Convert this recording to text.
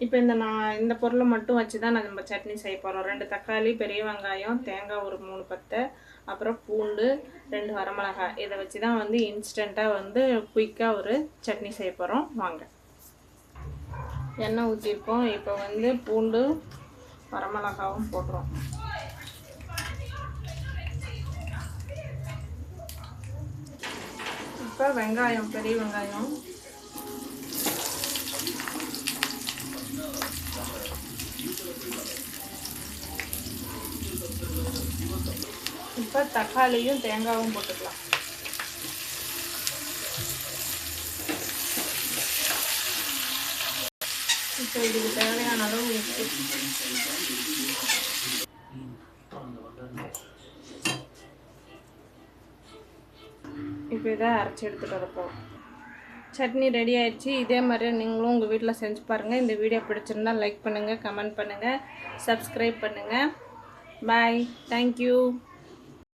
இப்போ இந்த பொருளை மட்டும் வச்சு தான் நம்ம சட்னி செய்ய போகிறோம். 2 தக்காளி, பெரிய வெங்காயம், தேங்காய் ஒரு 3 பத்தை, அப்புறம் பூண்டு 2 வரமிளகாய். இதை வச்சு தான் வந்து இன்ஸ்டண்ட்டாக குயிக்காக ஒரு சட்னி செய்ய போகிறோம். வாங்க. எண்ணெய் ஊற்றிருக்கோம். இப்போ பூண்டு வரமிளகாவும் போடுறோம். இப்போ வெங்காயம், பெரிய வெங்காயம், இப்போ தக்காளியும் தேங்காயும் போட்டுக்கலாம். இப்போ இதுக்கு தேவையான அளவு உப்பு. இப்போ இதை அரைச்சி எடுத்துகிட்டு வரப்போம். சட்னி ரெடி ஆயிடுச்சு. இதே மாதிரி நீங்களும் உங்கள் வீட்டில் செஞ்சு பாருங்கள். இந்த வீடியோ பிடிச்சிருந்தால் லைக் பண்ணுங்கள், கமெண்ட் பண்ணுங்கள், சப்ஸ்கிரைப் பண்ணுங்கள். பாய். தேங்க்யூ.